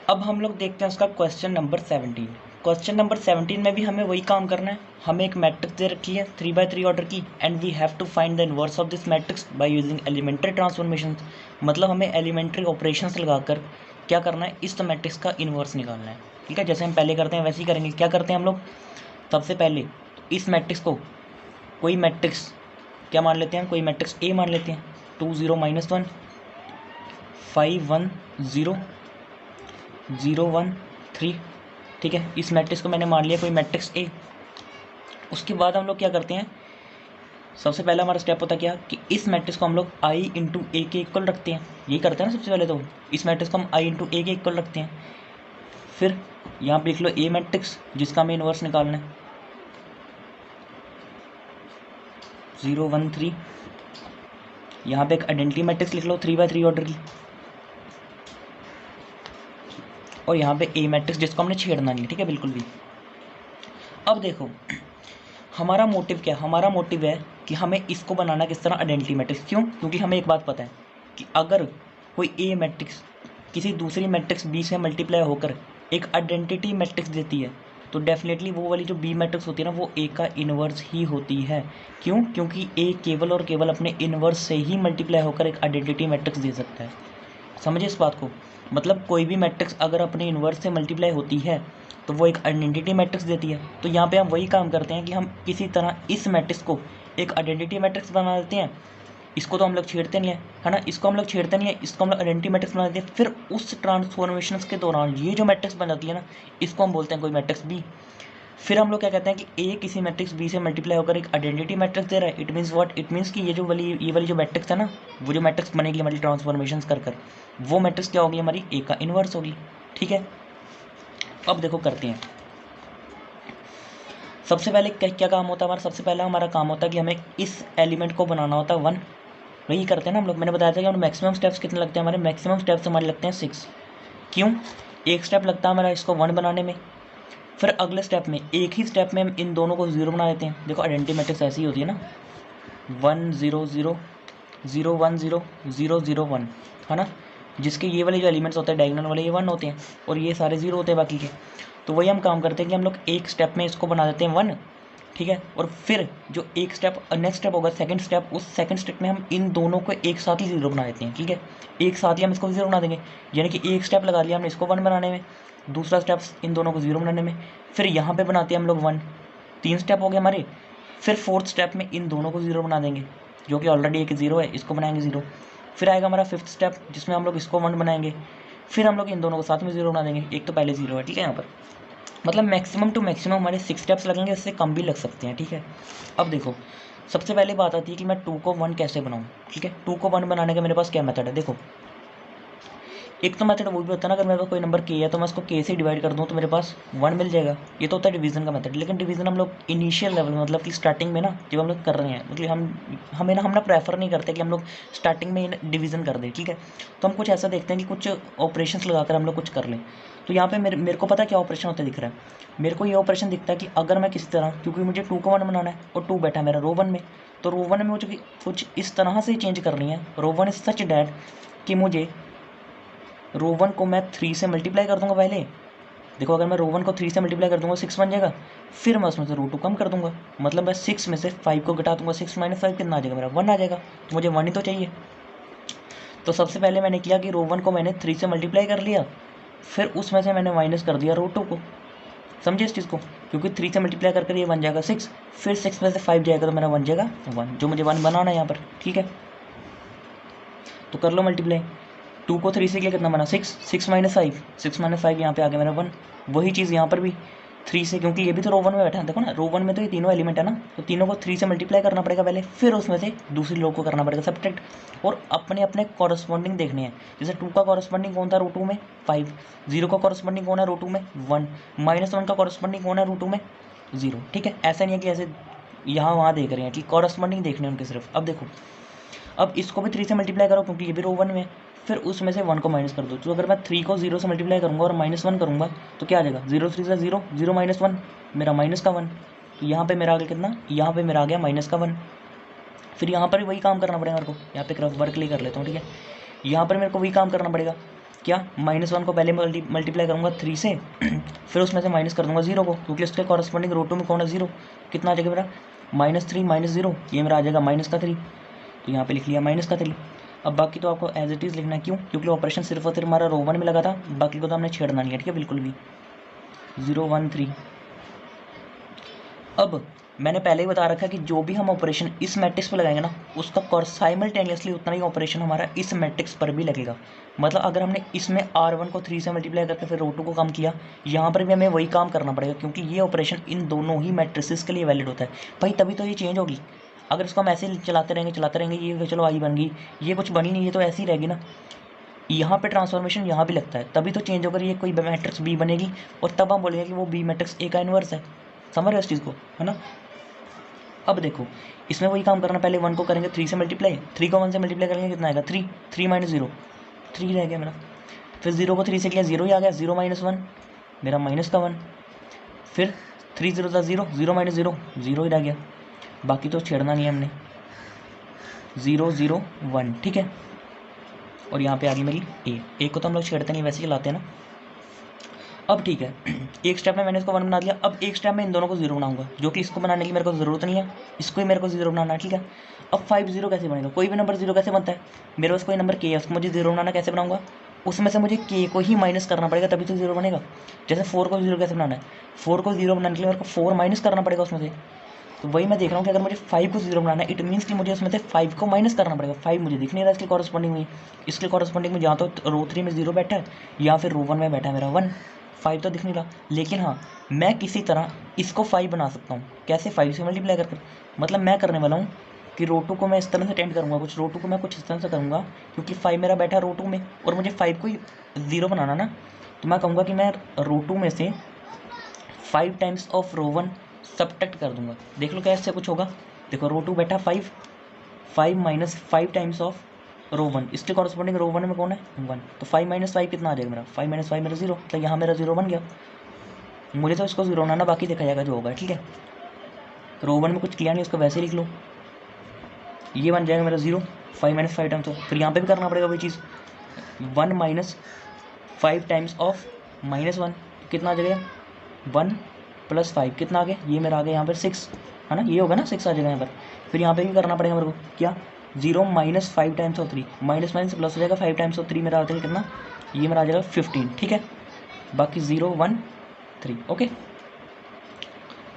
अब हम लोग देखते हैं उसका क्वेश्चन नंबर 17। क्वेश्चन नंबर 17 में भी हमें वही काम करना है। हमें एक मैट्रिक्स दे रखी है 3x3 ऑर्डर की, and we have to find the inverse of this matrix by using elementary transformation. मतलब हमें एलिमेंट्री ऑपरेशंस लगाकर क्या करना है, इस मैट्रिक्स का इनवर्स निकालना है। ठीक है, जैसे हम पहले करते हैं वैसे ही करेंगे। क्या करते हैं हम लोग, सबसे पहले इस मैट्रिक्स को कोई मैट्रिक्स क्या मान लेते हैं, कोई मैट्रिक्स ए मान लेते हैं। 2 0 -1 5 1 0 0 1 3। ठीक है, इस मैट्रिक्स को मैंने मान लिया कोई मैट्रिक्स ए। उसके बाद हम लोग क्या करते हैं, सबसे पहला हमारा स्टेप होता है क्या कि इस मैट्रिक्स को हम लोग आई इंटू ए के इक्वल रखते हैं। यही करते हैं ना सबसे पहले, तो इस मैट्रिक्स को हम आई इंटू ए के इक्वल रखते हैं। फिर यहाँ पे लिख लो ए मैट्रिक्स जिसका हमें इनवर्स निकालना है 0 1 3। यहाँ पे एक आइडेंटिटी मैट्रिक्स लिख लो 3x3 ऑर्डर की, और यहाँ पे ए मैट्रिक्स जिसको हमने छेड़ना नहीं है। ठीक है, बिल्कुल भी। अब देखो हमारा मोटिव क्या है, हमारा मोटिव है कि हमें इसको बनाना किस तरह, आइडेंटिटी मैट्रिक्स। क्यों, क्योंकि हमें एक बात पता है कि अगर कोई ए मैट्रिक्स किसी दूसरी मैट्रिक्स बी से मल्टीप्लाई होकर एक आइडेंटिटी मैट्रिक्स देती है, तो डेफिनेटली वो वाली जो बी मैट्रिक्स होती है ना, वो ए का इन्वर्स ही होती है। क्यों, क्योंकि ए केवल और केवल अपने इन्वर्स से ही मल्टीप्लाई होकर एक आइडेंटिटी मैट्रिक्स दे सकता है। समझिए इस बात को। मतलब कोई भी मैट्रिक्स अगर अपने इन्वर्स से मल्टीप्लाई होती है तो वो एक आइडेंटिटी मैट्रिक्स देती है। तो यहाँ पे हम वही काम करते हैं कि हम किसी तरह इस मैट्रिक्स को एक आइडेंटिटी मैट्रिक्स बना देते हैं। इसको तो हम लोग छेड़ते नहीं है ना, इसको हम लोग छेड़ते नहीं है, इसको हम लोग आइडेंटिटी मैट्रिक्स बना देते हैं। फिर उस ट्रांसफॉर्मेशन के दौरान ये जो मैट्रिक्स बन जाती है ना, इसको हम बोलते हैं कोई मैट्रिक्स बी। फिर हम लोग क्या कहते हैं कि ए किसी मैट्रिक्स बी से मल्टीप्लाई होकर एक आइडेंटिटी मैट्रिक्स दे रहा है। It means what, it means कि ये वाली जो मैट्रिक्स है ना, वो जो मैट्रिक्स बनेगी हमारी ट्रांसफॉर्मेशन कर वो मैट्रिक्स क्या होगी, हमारी ए का इन्वर्स होगी। ठीक है, अब देखो करते हैं। सबसे पहले क्या काम होता है हमारा, सबसे पहला हमारा काम होता है कि हमें इस एलिमेंट को बनाना होता है 1। वही करते हैं ना हम लोग। मैंने बताया था कि हम मैक्सिमम स्टेप्स कितने लगते हैं, हमारे मैक्सिमम स्टेप्स हमारे लगते हैं 6। क्यों, एक स्टेप लगता है हमारा इसको 1 बनाने में। फिर अगले स्टेप में एक ही स्टेप में हम इन दोनों को 0 बना देते हैं। देखो आइडेंटिटी मैट्रिक्स ऐसी होती है ना, 1 0 0 0 1 0 0 0 1, है ना, जिसके ये वाले जो एलिमेंट्स होते हैं डायगोनल वाले, ये 1 होते हैं और ये सारे 0 होते हैं बाकी के। तो वही हम काम करते हैं कि हम लोग एक स्टेप में इसको बना देते हैं 1। ठीक है, और फिर जो एक स्टेप नेक्स्ट स्टेप होगा सेकंड स्टेप, उस सेकंड स्टेप में हम इन दोनों को एक साथ ही 0 बना देते हैं। ठीक है, एक साथ ही हम इसको 0 बना देंगे, यानी कि एक स्टेप लगा लिया हमने इसको 1 बनाने में, दूसरा स्टेप इन दोनों को 0 बनाने में, फिर यहाँ पे बनाते हैं हम लोग 1। 3 स्टेप हो गए हमारे। फिर फोर्थ स्टेप में इन दोनों को 0 बना देंगे, जो कि ऑलरेडी एक 0 है, इसको बनाएंगे 0। फिर आएगा हमारा फिफ्थ स्टेप जिसमें हम लोग इसको 1 बनाएंगे, फिर हम लोग इन दोनों को साथ में 0 बना देंगे, एक तो पहले 0 है। ठीक है, यहाँ पर मतलब मैक्सिमम टू मैक्सिमम हमारे 6 स्टेप्स लगेंगे, इससे कम भी लग सकते हैं। ठीक है, अब देखो सबसे पहले बात आती है कि मैं 2 को 1 कैसे बनाऊँ। ठीक है, 2 को 1 बनाने का मेरे पास क्या मेथड है। देखो एक तो मेथड वो भी होता है ना, अगर मेरे पास कोई नंबर के है तो मैं उसको के से डिवाइड कर दूँ तो मेरे पास 1 मिल जाएगा। ये तो होता है डिवीज़न का मेथड। लेकिन डिवीज़न हम लोग इनिशियल लेवल में, मतलब कि स्टार्टिंग में ना जब हम लोग कर रहे हैं, मतलब हम ना प्रेफर नहीं करते कि हम लोग स्टार्टिंग में डिवीज़न कर दें। ठीक है, तो हम कुछ ऐसा देखते हैं कि कुछ ऑपरेशंस लगाकर हम लोग कुछ कर लें। तो यहाँ पे मेरे को पता क्या ऑपरेशन होता है दिख रहा है, मेरे को ये ऑपरेशन दिखता है कि अगर मैं किसी तरह, क्योंकि मुझे 2 को 1 बनाना है और 2 बैठा है मेरा रो 1 में, तो रो 1 में मुझे कुछ इस तरह से चेंज करनी है। रो 1 इज सच डैट कि मुझे रो 1 को मैं 3 से मल्टीप्लाई कर दूंगा पहले। देखो अगर मैं रो 1 को 3 से मल्टीप्लाई कर दूंगा 6 बन जाएगा, फिर मैं उसमें से रो 2 कम कर दूंगा, मतलब मैं 6 में से 5 को घटा दूंगा। 6 - 5 कितना आ जाएगा मेरा, 1 आ जाएगा। तो मुझे 1 ही तो चाहिए। तो सबसे पहले मैंने किया कि रो 1 को मैंने 3 से मल्टीप्लाई कर लिया, फिर उसमें से मैंने माइनस कर दिया रो 2 को। समझे इस चीज़ को, क्योंकि 3 से मल्टीप्लाई कर ये बन जाएगा 6, फिर 6 में से 5 जाएगा तो मेरा बन जाएगा 1, जो मुझे 1 बनाना है यहाँ पर। ठीक है, तो कर लो मल्टीप्लाई। 2 को 3 से किया कितना बना 6, 6 - 5, 6 - 5 यहाँ पे आ गया मेरा 1। वही चीज़ यहाँ पर भी 3 से, क्योंकि ये भी तो रो 1 में बैठा है। देखो ना रो 1 में तो ये तीनों एलिमेंट है ना, तो तीनों को 3 से मल्टीप्लाई करना पड़ेगा पहले, फिर उसमें से दूसरी रो को करना पड़ेगा सब्ट्रैक्ट, और अपने अपने कॉरस्पॉन्डिंग देखने हैं। जैसे 2 का कॉरस्पॉन्डिंग कौन था रो 2 में 5, 0 का कॉरस्पॉन्डिंग कौन है रो 2 में 1, -1 का कॉरस्पॉन्डिंग कौन है रो 2 में 0। ठीक है, ऐसा नहीं है कि ऐसे यहाँ वहाँ देख रहे हैं, कि कॉरस्पॉन्डिंग देखने हैं उनके सिर्फ। अब देखो, अब इसको भी 3 से मल्टीप्लाई करो क्योंकि ये भी रो 1 में, फिर उसमें से 1 को माइनस कर दो। तो अगर मैं 3 को 0 से मल्टीप्लाई करूँगा और -1 करूँगा तो क्या आ जाएगा, 0 3 से 0, 0 - 1 मेरा माइनस का 1। तो यहाँ पे मेरा आ गया कितना, यहाँ पे मेरा आ गया माइनस का 1। फिर यहाँ पर भी वही काम करना पड़ेगा मेरे को। यहाँ पे क्रॉस वर्क ले कर लेता हूँ। ठीक है, यहाँ पर मेरे को वही काम करना पड़ेगा। क्या -1 को पहले मल्टीप्लाई करूँगा 3 से, फिर उसमें से माइनस कर दूंगा 0 को, क्योंकि उसके कॉरस्पॉन्डिंग रो 2 में कौन है 0। कितना आ जाएगा मेरा -3 -0, ये मेरा आ जाएगा -3, तो यहाँ पे लिख लिया -3। अब बाकी तो आपको एज इट इज़ लिखना है, क्यों, क्योंकि ऑपरेशन सिर्फ और सिर्फ हमारा रो 1 में लगा था, बाकी को तो हमने छेड़ना नहीं है, ठीक है, बिल्कुल भी 0 1 3। अब मैंने पहले ही बता रखा है कि जो भी हम ऑपरेशन इस मैट्रिक्स पर लगाएंगे ना, उसका साइमल्टेनियसली उतना ही ऑपरेशन हमारा इस मैट्रिक्स पर भी लगेगा। मतलब अगर हमने इसमें R1 को 3 से मल्टीप्लाई करके फिर रो 2 को कम किया, यहाँ पर भी हमें वही काम करना पड़ेगा, क्योंकि ये ऑपरेशन इन दोनों ही मैट्रिसेस के लिए वैलिड होता है भाई, तभी तो ये चेंज होगी। अगर इसको हम ऐसे चलाते रहेंगे, ये चलो आई बन गई, ये कुछ बनी नहीं, ये तो ऐसी रहेगी ना। यहाँ पे ट्रांसफॉर्मेशन यहाँ भी लगता है, तभी तो चेंज होकर ये कोई मैट्रिक्स बी बनेगी, और तब हम बोलेंगे कि वो बी मैट्रिक्स ए का इन्वर्स है। समझ रहे हो इस चीज़ को, है ना। अब देखो इसमें वही काम करना, पहले 1 को करेंगे 3 से मल्टीप्लाई, 3 को 1 से मल्टीप्लाई करेंगे कितना आएगा 3, 3 - 0 3 रह गया मेरा। फिर 0 को 3 से किया 0 ही आ गया, 0 - 1 मेरा माइनस का 1। फिर 3 0 था 0, 0 - 0 0 ही रह गया, बाकी तो छेड़ना नहीं है हमने, 0 0 1, ठीक है। और यहाँ पे आ गई मेरी ए को तो हम लोग छेड़ते नहीं, वैसे ही चलाते हैं ना। अब ठीक है, एक स्टेप में मैंने इसको 1 बना दिया, अब एक स्टेप में इन दोनों को 0 बनाऊंगा, जो कि इसको बनाने की मेरे को ज़रूरत नहीं है, इसको ही मेरे को 0 बनाना है, ठीक है। अब 5 0 कैसे बनेगा, कोई भी नंबर 0 कैसे बनता है, मेरे पास कोई नंबर के है, उसको मुझे 0 बनाना, कैसे बनाऊंगा, उसमें से मुझे के को ही माइनस करना पड़ेगा, तभी तो 0 बनेगा। जैसे 4 को 0 कैसे बनाना है, 4 को 0 बनाने के लिए मेरे को 4 माइनस करना पड़ेगा उसमें से। तो वही मैं देख रहा हूँ कि अगर मुझे 5 को 0 बनाना है, इट मीन्स कि मुझे उसमें से 5 को माइनस करना पड़ेगा। 5 मुझे दिख नहीं रहा इसके कॉरस्पॉन्डिंग में, इसके कॉरस्पॉन्डिंग में या तो रो 3 में 0 बैठा है, या फिर रो 1 में बैठा है मेरा 1। 5 तो दिख नहीं रहा, लेकिन हाँ मैं किसी तरह इसको 5 बना सकता हूँ। कैसे, 5 से मल्टीप्लाई कर, मतलब मैं करने वाला हूँ कि रो 2 को मैं इस तरह से टेंड करूँगा, रो 2 को मैं कुछ इस तरह से करूँगा, क्योंकि 5 मेरा बैठा है रो 2 में, और मुझे 5 को ही 0 बनाना ना, तो मैं कहूँगा कि मैं रो 2 में से 5 टाइम्स ऑफ रो 1 सब्ट्रैक्ट कर दूंगा। देख लो क्या इससे कुछ होगा, देखो रो 2 बैठा 5, 5 - 5 टाइम्स ऑफ रो 1, इसके कॉरस्पॉन्डिंग रो 1 में कौन है 1, तो 5 - 5 कितना आ जाएगा मेरा, 5 - 5 मेरा 0, तो यहाँ मेरा 0 बन गया। मुझे तो इसको 0 बनाना, बाकी देखा जाएगा जो होगा, ठीक है। रो 1 में कुछ किया नहीं, उसको वैसे ही लिख लो, ये बन जाएगा मेरा 0, 5 - 5 टाइम्स ऑफ, फिर यहाँ पे भी करना पड़ेगा वही चीज़, 1 - 5 टाइम्स ऑफ -1, कितना आ जाएगा 1 + 5 कितना आ गया, ये मेरा आ गया यहाँ पर 6, है ना, ये होगा ना 6 आ जाएगा यहाँ पर। फिर यहाँ पे भी करना पड़ेगा मेरे को, क्या 0 - 5 times of 3, minus minus plus हो जाएगा, 5 टाइम्स ऑफ 3 मेरा आ जाएगा कितना, ये मेरा आ जाएगा 15, ठीक है। बाकी 0 1 3, ओके।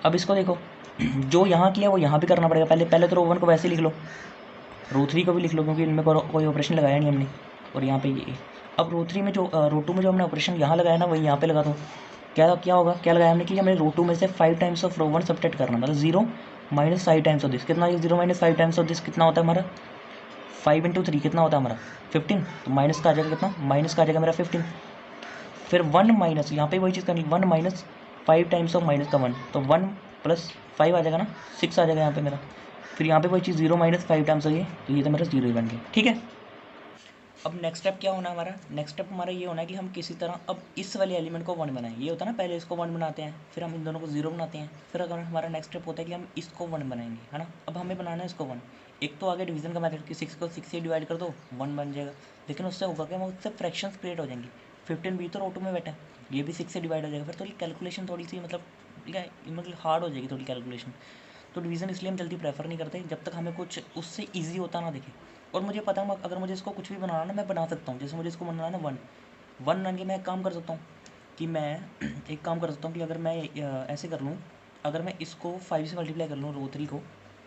अब इसको देखो, जो यहाँ किया वो यहाँ भी करना पड़ेगा, पहले तो रो 1 को वैसे लिख लो, रो 3 को भी लिख लो, क्योंकि इनमें कोई ऑपरेशन लगाया नहीं हमने, और यहाँ पे ये। अब रो 3 में जो रो 2 में जो हमने ऑपरेशन यहाँ लगाया ना, वही यहाँ पे लगा दो। क्या होगा, क्या लगाया हमने कि हमें रो 2 में से 5 टाइम्स ऑफ रो 1 सब्ट्रैक्ट करना, मतलब 0 - 5 टाइम्स ऑफ दिस, कितना 0 - 5 टाइम्स ऑफ दिस कितना होता है हमारा, 5 × 3 कितना होता है हमारा 15, तो माइनस का आ जाएगा कितना, माइनस का आ जाएगा मेरा 15। फिर 1 माइनस, यहाँ पे वही चीज़ करनी, 1 - 5 टाइम्स ऑफ माइनस का 1, तो 1 + 5 आ जाएगा ना, 6 आ जाएगा यहाँ पे मेरा। फिर यहाँ पे वही चीज़ 0 - 5 टाइम्स होगी, तो ये तो मेरा 0 ही बन गया, ठीक है। अब नेक्स्ट स्टेप क्या होना है हमारा, नेक्स्ट स्टेप हमारा ये होना है कि हम किसी तरह अब इस वाले एलिमेंट को 1 बनाएं। ये होता है ना, पहले इसको 1 बनाते हैं, फिर हम इन दोनों को 0 बनाते हैं, फिर अगर हमारा नेक्स्ट स्टेप होता है कि हम इसको 1 बनाएंगे, है ना। अब हमें बनाना है इसको 1, एक तो आगे डिवीजन का मेथड कि 6 को 6 से डिवाइड कर दो 1 बन जाएगा, लेकिन उससे होगा क्या, उससे फ्रैक्शंस क्रिएट हो जाएंगी। 15 भी तो रो 2 में बैठा है, ये भी 6 से डिवाइड हो जाएगा, फिर थोड़ी कैलकुलेशन थोड़ी सी मतलब हार्ड हो जाएगी थोड़ी कैलकुलेशन। तो डिवीज़न इसलिए हम जल्दी प्रेफर नहीं करते जब तक हमें कुछ उससे ईजी होता ना दिखे। और मुझे पता है अगर मुझे इसको कुछ भी बनाना ना, मैं बना सकता हूँ। जैसे मुझे इसको बनाना है ना 1 बना के मैं एक काम कर सकता हूँ कि मैं एक काम कर सकता हूँ कि अगर मैं ऐसे कर लूँ, अगर मैं इसको 5 से मल्टीप्लाई कर लूँ रो 3 को,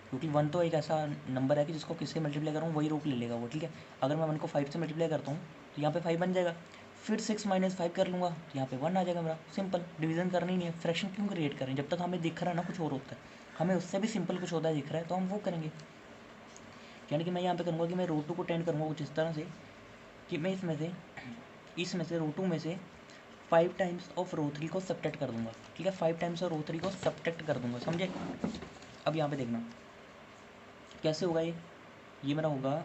क्योंकि 1 तो एक ऐसा नंबर है कि जिसको किससे मल्टीप्लाई करूँ वही रूप ले लेगा वो, ठीक है। अगर मैं 1 को 5 से मल्टीप्लाई करता हूँ तो यहाँ पे 5 बन जाएगा, फिर 6 - 5 कर लूँगा तो यहाँ पे 1 आ जाएगा मेरा। सिंपल, डिवीजन करनी नहीं है, फ्रैक्शन क्यों क्रिएट करें, जब तक हमें दिख रहा है ना कुछ और होता है, हमें उससे भी सिंपल कुछ होता है दिख रहा है तो हम वो करेंगे। यानी कि मैं यहाँ पे करूँगा कि मैं रो 2 को टेंड करूँगा कुछ इस तरह से कि मैं इसमें से रो 2 में से 5 टाइम्स ऑफ रो 3 को सब्ट्रैक्ट कर दूंगा, ठीक है। 5 टाइम्स ऑफ रो 3 को सब्ट्रैक्ट कर दूंगा, समझे। अब यहाँ पे देखना कैसे होगा ये मेरा होगा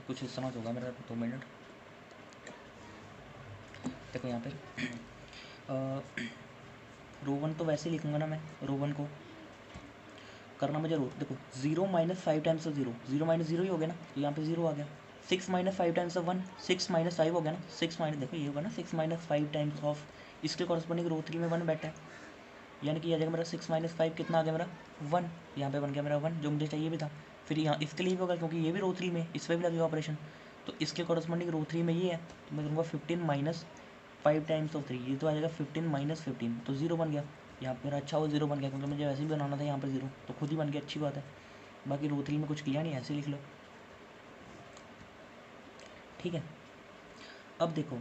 कुछ इस तरह से होगा मेरा, 2 मिनट। देखो यहाँ पे रो 1 तो वैसे लिखूँगा ना, मैं रो 1 को करना मुझे देखो 0 - 5 टाइम्स ऑफ 0, 0 - 0 ही हो गया ना, तो यहाँ पे 0 आ गया। 6 माइनस 5 टाइम्स ऑफ 1, 6 माइनस 5 हो गया ना, 6 माइनस, देखो ये होगा ना 6 माइनस 5 टाइम्स ऑफ, इसके कॉरस्पॉन्डिंग रो 3 में 1 बैठा है, यानी कि आ जाएगा मेरा 6 माइनस 5 कितना आ गया मेरा 1, यहाँ पे बन गया मेरा 1 जो मुझे चाहिए भी था। फिर यहाँ इसके लिए भी होगा क्योंकि ये भी रो 3 में, इस पर भी लगेगा ऑपरेशन, तो इसके कॉरस्पॉन्डिंग रो 3 में ये है, तो मैं करूँगा 15 माइनस 5 टाइम्स ऑफ 3, ये तो आ जाएगा 15 माइनस 15, तो 0 बन गया यहाँ पर मेरा। अच्छा वो 0 बन गया क्योंकि मुझे वैसे ही बनाना था यहाँ पर 0, तो खुद ही बन गया, अच्छी बात है। बाकी रो 3 में कुछ किया नहीं, ऐसे लिख लो, ठीक है। अब देखो,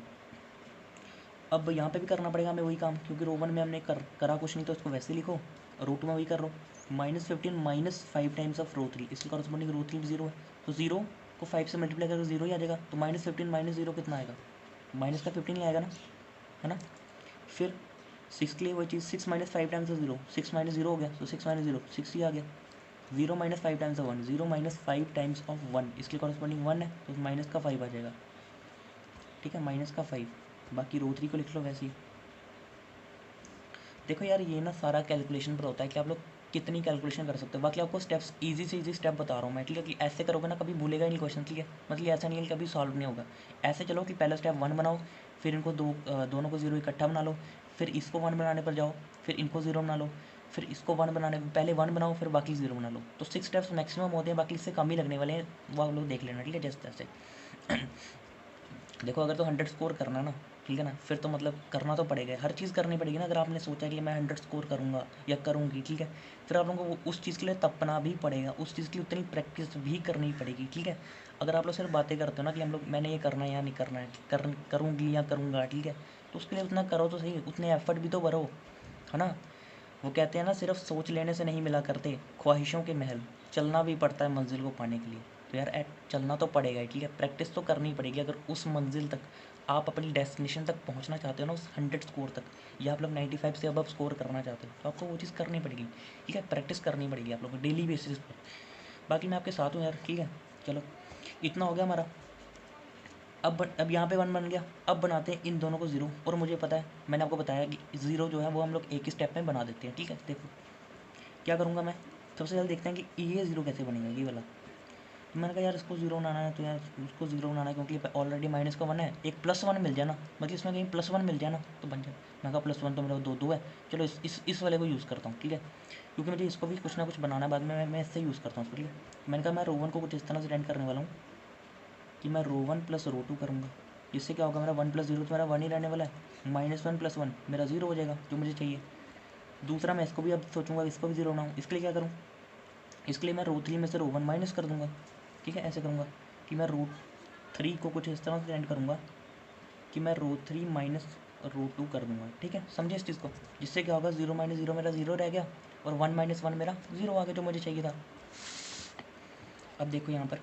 अब यहाँ पे भी करना पड़ेगा हमें वही काम, क्योंकि रो 1 में हमने करा कुछ नहीं, तो उसको वैसे लिखो। रो 2 में वही कर रहा हूँ, -15 माइनस 5 टाइम्स ऑफ रो 3, इसके कॉरस्पॉन्डिंग रो 3 0 है, तो 0 को 5 से मल्टीप्लाई करके 0 ही आ जाएगा, तो -15 माइनस 0 कितना आएगा, माइनस का 15 ही आएगा ना, है ना। फिर 6 के लिए वही चीज़, 6 माइनस 5 टाइम्स ऑफ 0, 6 माइनस 0 हो गया, तो 6 माइनस 0 6 ही आ गया। 0 minus 5 times of 1, 0 minus 5 times of 1, इसके कॉरस्पॉन्डिंग 1 है, तो माइनस का 5 आ जाएगा, ठीक है, माइनस का 5। बाकी रो 3 को लिख लो वैसे ही। देखो यार ये ना सारा कैलकुलेशन पर होता है कि आप लोग कितनी कैलकुलेशन कर सकते हो, बाकी आपको स्टेप्स इजी से इजी स्टेप बता रहा हूँ मैं, ठीक है, कि ऐसे करोगे ना कभी भूलेगा ही नहीं क्वेश्चन, ठीक है, मतलब ऐसा नहीं है कि कभी सॉल्व नहीं होगा। ऐसे चलो कि पहला स्टेप 1 बनाओ, फिर इनको दोनों को 0 इकट्ठा बना लो, फिर इसको 1 बनाने पर जाओ, फिर इनको 0 बना लो, फिर इसको 1 बनाने, पहले 1 बनाओ फिर बाकी 0 बना लो, तो 6 स्टेप्स मैक्सिमम होते हैं, बाकी इससे कम ही लगने वाले हैं, वो आप लोग देख लेना, ठीक है, जैसे तैसे। देखो अगर तो 100 स्कोर करना है ना, ठीक है ना, फिर तो मतलब करना तो पड़ेगा, हर चीज़ करनी पड़ेगी ना। अगर आपने सोचा कि मैं 100 स्कोर करूँगा या करूँगी, ठीक है, फिर आप लोगों को उस चीज़ के लिए तपना भी पड़ेगा, उस चीज़ की उतनी प्रैक्टिस भी करनी पड़ेगी, ठीक है। अगर आप लोग सिर्फ बातें करते हो ना कि हम लोग मैंने ये करना है या नहीं करना है, करूँगी या करूँगा, ठीक है, तो उसके लिए उतना करो तो सही, उतने एफर्ट भी तो भरो, है ना। वो कहते हैं ना सिर्फ सोच लेने से नहीं मिला करते ख्वाहिशों के महल, चलना भी पड़ता है मंजिल को पाने के लिए। तो यार चलना तो पड़ेगा ही, ठीक है, प्रैक्टिस तो करनी पड़ेगी। अगर उस मंजिल तक आप अपनी डेस्टिनेशन तक पहुंचना चाहते हो ना, उस 100 स्कोर तक, या आप लोग 95 से अबव स्कोर करना चाहते हो, तो आपको वो चीज़ करनी पड़ेगी, ठीक है, प्रैक्टिस करनी पड़ेगी आप लोग को डेली बेसिस पर। बाकी मैं आपके साथ हूँ यार, ठीक है। चलो इतना हो गया हमारा। अब यहाँ पे 1 बन गया, अब बनाते हैं इन दोनों को 0, और मुझे पता है, मैंने आपको बताया कि 0 जो है वो हम लोग एक ही स्टेप में बना देते हैं, ठीक है। देखो क्या करूँगा मैं, सबसे पहले देखते हैं कि ये 0 कैसे बनेगा, ये वाला। तो मैंने कहा यार इसको 0 बनाना है, तो यार उसको 0 बनाना है क्योंकि ऑलरेडी माइनस का 1 है, एक +1 मिल जाए ना, मतलब इसमें कहीं +1 मिल जाए ना तो बन जाए। मैं कहा +1 तो मेरा 2 है, चलो इस वाले को यूज़ करता हूँ, ठीक है, क्योंकि मुझे इसको भी कुछ ना कुछ बनाना है बाद में, मैं इससे यूज़ करता हूँ, ठीक है। मैंने कहा मैं रो 1 को कुछ इस तरह से रेंट करने वाला हूँ कि मैं रो 1 प्लस रो 2 करूँगा। इससे क्या होगा, मेरा 1 + 0 तो मेरा 1 ही रहने वाला है, -1 + 1 मेरा 0 हो जाएगा जो मुझे चाहिए। दूसरा मैं इसको भी अब सोचूंगा इसको भी 0 बनाऊँ, इसके लिए क्या करूँ, इसके लिए मैं रो 3 में से रो 1 माइनस कर दूँगा, ठीक है। ऐसे करूँगा कि मैं रो 3 को कुछ इस तरह से एंड करूँगा कि मैं रो 3 माइनस रो 2 कर दूँगा, ठीक है, समझे इस चीज़ को। जिससे क्या होगा 0 - 0 मेरा 0 रह गया, और 1 - 1 मेरा 0 आ गया जो मुझे चाहिए था। अब देखो यहाँ पर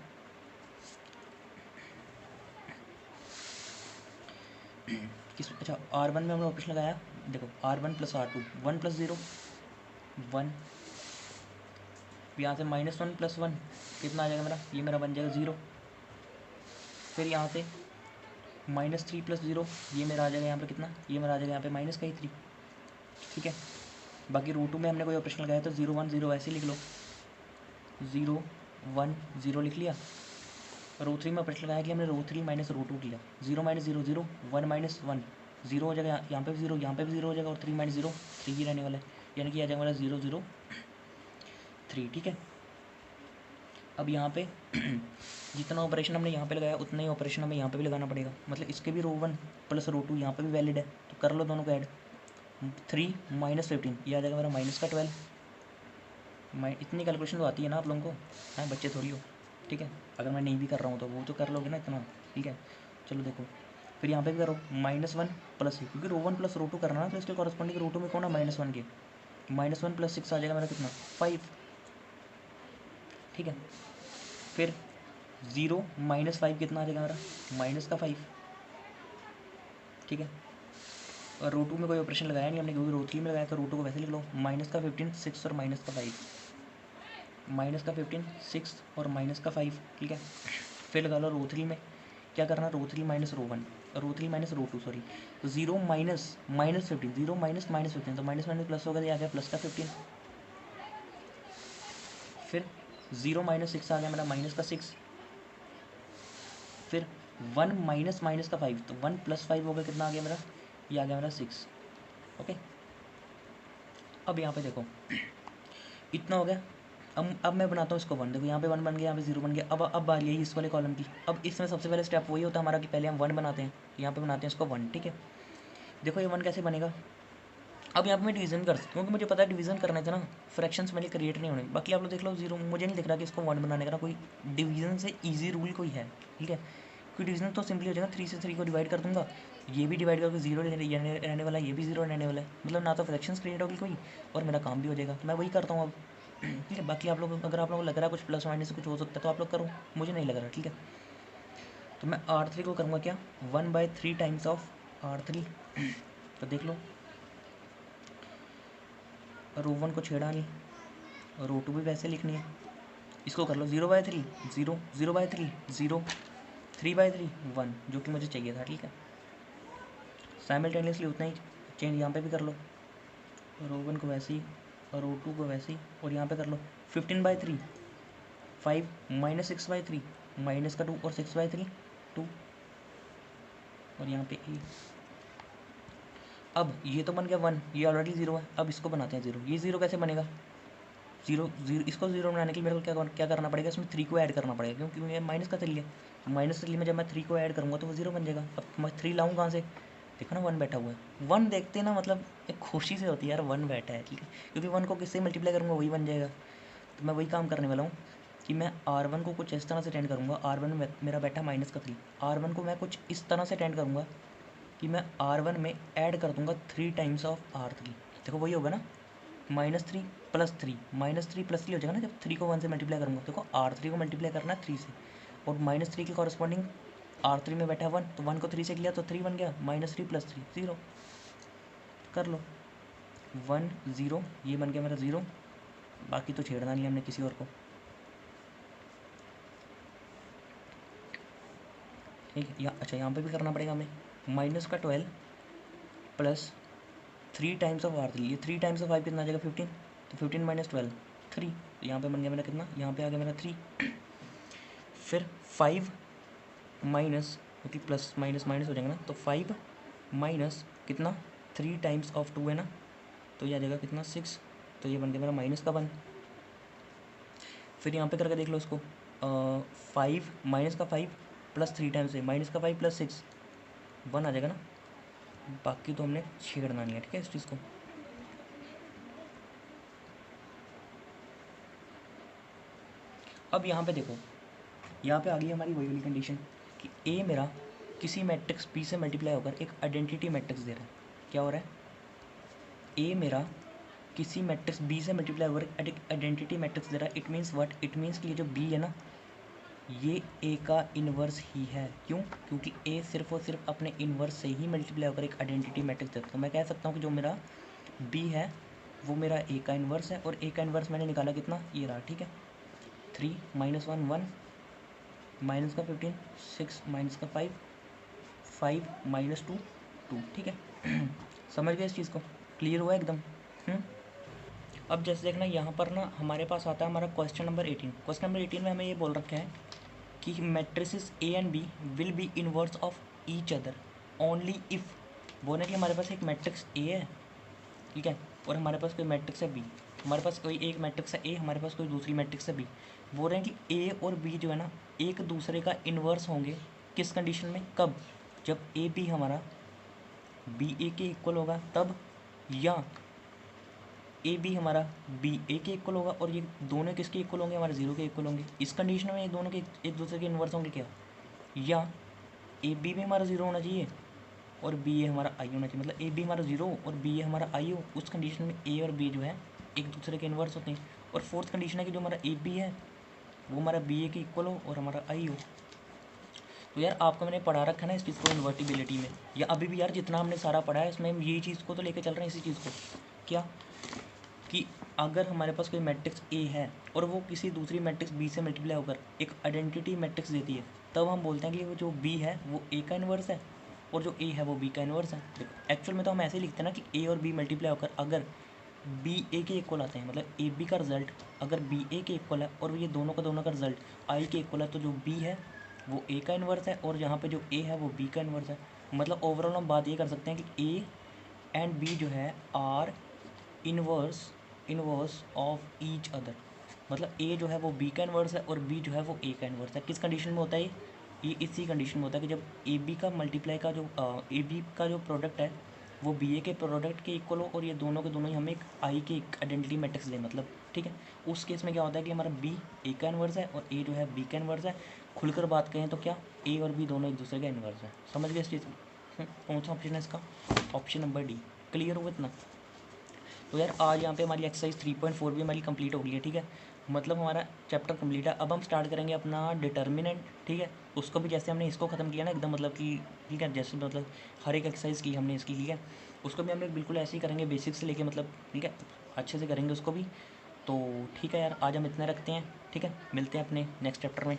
अच्छा R1 में हमने ऑपरेशन लगाया, देखो R1 + R2, 1 + 0 1, यहाँ से -1 + 1 कितना आ जाएगा मेरा, ये मेरा बन जाएगा 0। फिर यहाँ से -3 + 0, ये मेरा आ जाएगा यहाँ पर कितना, ये मेरा आ जाएगा यहाँ पे माइनस का ही 3, ठीक है। बाकी रो 2 में हमने कोई ऑपरेशन लगाया तो 0 1 0 ऐसे लिख लो, 0 1 0 लिख लिया। रो 3 में ऑपरेशन लगाया कि हमने रो 3 माइनस रो 2 किया, 0 - 0 0 1 - 1 0 हो जाएगा, यहाँ पे भी 0, यहाँ पे भी 0 हो जाएगा, और 3 - 0 3 ही रहने वाला है, यानी कि आ जाएगा हमारा 0 0 3, ठीक है। अब यहाँ पे जितना ऑपरेशन हमने यहाँ पे लगाया उतना ही ऑपरेशन हमें यहाँ पे भी लगाना पड़ेगा, मतलब इसके भी रो 1 + रो 2 यहाँ पे भी वैलिड है, तो कर लो दोनों को ऐड। 3 - 15 ये आ जाएगा मेरा -12। इतनी कैलकुलेशन तो आती है ना आप लोगों को, हाँ बच्चे थोड़ी हो, ठीक है। अगर मैं नहीं भी कर रहा हूँ तो वो तो कर लोगे ना इतना, ठीक है। चलो देखो फिर यहाँ पे भी करो -1 + क्योंकि रो 1 + रो 2 करना है, तो इसके कॉरस्पॉन्डिंग रो 2 में कौन है -1 के, -1 + 6 आ जाएगा मेरा कितना 5, ठीक है। फिर 0 - 5 कितना आ जाएगा मेरा, -5, ठीक है। और रो 2 में कोई ऑपरेशन लगाया नहीं हमने क्योंकि रो 3 में लगाया, तो रो 2 को वैसे लिख लो, -15 6 और -5, -15 6 और -5, ठीक है। फिर लगा लो रो 3 में क्या करना, रो 3 माइनस रो 1, रो 3 माइनस रो 2 सॉरी, तो 0 माइनस -15, 0 माइनस -15, तो माइनस माइनस प्लस होगा, ये आ गया प्लस का 15। फिर 0 - 6 आ गया मेरा -6, 1 माइनस माइनस का 5, तो 1 प्लस 5 हो गया, कितना आ गया मेरा, ये आ गया मेरा 6। ओके, अब यहाँ पे देखो इतना हो गया। अब मैं बनाता हूँ इसको 1, देखो यहाँ पे 1 बन गया, यहाँ पे 0 बन गया। अब बारी है इस वाले कॉलम की। अब इसमें सबसे पहले स्टेप वही होता है हमारा कि पहले हम 1 बनाते हैं, यहाँ पे बनाते हैं इसको 1। ठीक है, देखो ये 1 कैसे बनेगा। अब यहाँ पे मैं डिवीजन कर सकता हूँ, क्योंकि मुझे पता है डिवीजन करने थे ना, फ्रैक्शंस मेरे क्रिएट नहीं होने। बाकी आप लोग देख लो 0, मुझे नहीं दिख रहा कि इसको 1 बनाने का ना कोई डिवीजन से ईजी रूल कोई है। ठीक है, कोई डिवीजन तो सिंपली हो जाएगा, 3 से 3 को डिवाइड कर दूंगा, ये भी डिवाइड करके 0 रहने वाला है, ये भी 0 रहने वाला है। मतलब ना तो फ्रैक्शंस क्रिएट होगी कोई, और मेरा काम भी हो जाएगा। तो मैं वही करता हूँ अब। ठीक है, बाकी आप लोग, अगर आप लोगों को लग रहा है कुछ प्लस माइनस कुछ हो सकता है तो आप लोग करो, मुझे नहीं लग रहा। ठीक है, तो मैं R3 को करूँगा क्या, 1/3 टाइम्स ऑफ R3। तो देख लो, रो 1 को छेड़ा नहीं, रो 2 भी वैसे लिखनी है। इसको कर लो 0/3 0, 0/3 0, 3/3 1, जो कि मुझे चाहिए था। ठीक है, साइमल्टेनियसली उतना ही चेंज यहाँ पे भी कर लो, रो 1 को वैसे ही और रो 2 को वैसे ही, और यहाँ पे कर लो 15/3 5 माइनस 6/3 माइनस का 2 और 6/3 2, और यहाँ पे ए। अब ये तो बन गया 1, ये ऑलरेडी 0 है। अब इसको बनाते हैं 0। ये 0 कैसे बनेगा, 0 0, इसको 0 बनाने के लिए मेरे को क्या करना पड़ेगा, इसमें 3 को ऐड करना पड़ेगा, क्योंकि ये माइनस का 3 है। तो माइनस 3 में जब मैं 3 को ऐड करूँगा तो वो 0 बन जाएगा। अब मैं 3 लाऊँ कहाँ से, देखो ना 1 बैठा हुआ है। 1 देखते ना, मतलब एक खुशी से होती है यार 1 बैठा है। ठीक है, क्योंकि 1 को किससे मल्टीप्लाई करूँगा वही बन जाएगा। तो मैं वही काम करने वाला हूँ कि मैं R1 को कुछ इस तरह से टेंड करूँगा। R1 में मेरा बैठा माइनस का 3, R1 को मैं कुछ इस तरह से टेंड करूँगा कि मैं R1 में ऐड कर दूँगा 3 टाइम्स ऑफ R3। देखो वही होगा ना, -3 + 3, -3 + 3 हो जाएगा ना, जब 3 को 1 से मल्टीप्लाई करूँगा। देखो R3 को मल्टीप्लाई करना है 3 से, और -3 के कॉरस्पॉन्डिंग R3 में बैठा 1, तो 1 को 3 से लिया तो 3 बन गया, -3 + 3 0। कर लो 1 0, ये बन गया मेरा 0। बाकी तो छेड़ना नहीं हमने किसी और को। ठीक है, अच्छा यहाँ पे भी करना पड़ेगा हमें, -12 + 3 टाइम्स ऑफ R3। ये 3 टाइम्स ऑफ 5 कितना आ जाएगा 15, तो 15 - 12 3। तो यहाँ पे बन गया मेरा कितना, यहाँ पे आ गया मेरा 3। फिर 5 माइनस, क्योंकि प्लस माइनस माइनस हो जाएगा ना, तो 5 माइनस कितना, 3 टाइम्स ऑफ 2 है ना, तो ये आ जाएगा कितना 6। तो ये बन गया मेरा माइनस का 1। फिर यहाँ पे करके देख लो इसको, 5 माइनस का 5 + 3 टाइम्स है, माइनस का 5 + 6 1 आ जाएगा ना। बाकी तो हमने छेड़ना नहीं है। ठीक है, इस चीज़ को अब यहाँ पे देखो, यहाँ पे आ गई हमारी वही वाली कंडीशन कि ए मेरा किसी मैट्रिक्स बी से मल्टीप्लाई होकर एक आइडेंटिटी मैट्रिक्स दे रहा है। क्या हो रहा है, ए मेरा किसी मैट्रिक्स बी से मल्टीप्लाई होकर एक आइडेंटिटी मैट्रिक्स दे रहा है। It means what, it means कि ये जो बी है ना, ये ए का इन्वर्स ही है। क्यों, क्योंकि ए सिर्फ और सिर्फ अपने इन्वर्स से ही मल्टीप्लाई होकर एक आइडेंटिटी मैट्रिक्स देता है। तो मैं कह सकता हूँ कि जो मेरा बी है वो मेरा ए का इन्वर्स है, और ए का इन्वर्स मैंने निकाला कितना, ये रहा। ठीक है, 3 - 1 1, माइनस का 15 6 माइनस का 5 5 - 2 2। ठीक है समझ गए इस चीज़ को, क्लियर हुआ एकदम। अब जैसे देखना यहाँ पर ना हमारे पास आता है हमारा क्वेश्चन नंबर 18। क्वेश्चन नंबर 18 में हमें ये बोल रखा है कि matrices A and B will be inverse of each other only if. बोलने के लिए हमारे पास एक मैट्रिक्स ए है, ठीक है, और हमारे पास कोई मैट्रिक्स है बी। हमारे पास कोई एक मैट्रिक्स है ए, हमारे पास कोई दूसरी मैट्रिक्स है बी। बोल रहे हैं कि ए और बी जो है ना एक दूसरे का इन्वर्स होंगे। किस कंडीशन में, कब, जब ए बी हमारा बी ए के इक्वल होगा तब, या ए बी हमारा बी ए के इक्वल होगा और ये दोनों किसके इक्वल होंगे, हमारे 0 के इक्वल होंगे। इस कंडीशन में ये दोनों के एक दूसरे के इन्वर्स होंगे क्या, या ए बी भी हमारा 0 होना चाहिए और बी ए हमारा आई होना चाहिए। मतलब ए बी हमारा 0 और बी ए हमारा आई हो, उस कंडीशन में ए और बी जो है एक दूसरे के इन्वर्स होते हैं। और फोर्थ कंडीशन है कि जो हमारा ए बी है वो हमारा बी ए के इक्वल हो और हमारा आई हो। तो यार आपको मैंने पढ़ा रखा है ना इस चीज़ को इन्वर्टिबिलिटी में, या अभी भी यार जितना हमने सारा पढ़ा है इसमें हम यही चीज़ को तो लेकर चल रहे हैं, इसी चीज़ को, क्या कि अगर हमारे पास कोई मैट्रिक्स ए है और वो किसी दूसरी मैट्रिक्स बी से मल्टीप्लाई होकर एक आइडेंटिटी मैट्रिक्स देती है, तब हम बोलते हैं कि वो जो बी है वो ए का इन्वर्स है और जो ए है वो बी का इन्वर्स है। देखो एक्चुअल में तो हम ऐसे ही लिखते हैं ना कि ए और बी मल्टीप्लाई होकर अगर बी ए के इक्वल आते हैं, मतलब ए बी का रिजल्ट अगर बी ए के इक्वल है और ये दोनों का रिजल्ट आई के इक्वल है, तो जो बी है वो ए का इन्वर्स है और यहाँ पे जो ए है वो बी का इन्वर्स है। मतलब ओवरऑल हम बात ये कर सकते हैं कि ए एंड बी जो है are inverse inverse of each other. मतलब ए जो है वो बी का इन्वर्स है और बी जो है वो ए का इन्वर्स है। किस कंडीशन में होता है ये इसी कंडीशन में होता है कि जब ए बी का मल्टीप्लाई का जो ए बी का जो प्रोडक्ट है वो बी ए के प्रोडक्ट के इक्वल हो और ये दोनों के दोनों ही हमें एक आई की एक आइडेंटिटी मैट्रिक्स दें, मतलब ठीक है। उस केस में क्या होता है कि हमारा बी ए का इन्वर्स है और ए जो है बी का इन्वर्स है। खुलकर बात करें तो क्या ए और बी दोनों एक दूसरे का इन्वर्स है। समझ गए इस चीज़ को? कौन सा ऑप्शन है इसका? Option number D. क्लियर हो इतना? तो यार आज यहाँ पे हमारी एक्सरसाइज 3.4 भी हमारी कंप्लीट हो गई है, ठीक है। मतलब हमारा चैप्टर कंप्लीट है। अब हम स्टार्ट करेंगे अपना डिटर्मिनेंट, ठीक है। उसको भी जैसे हमने इसको ख़त्म किया ना एकदम, मतलब कि ठीक है, जैसे मतलब हर एक एक्सरसाइज की हमने इसकी, ठीक है। उसको भी हम लोग बिल्कुल ऐसे ही करेंगे, बेसिक से लेके, मतलब ठीक है, अच्छे से करेंगे उसको भी। तो ठीक है यार, आज हम इतना रखते हैं, ठीक है। मिलते हैं अपने नेक्स्ट चैप्टर में।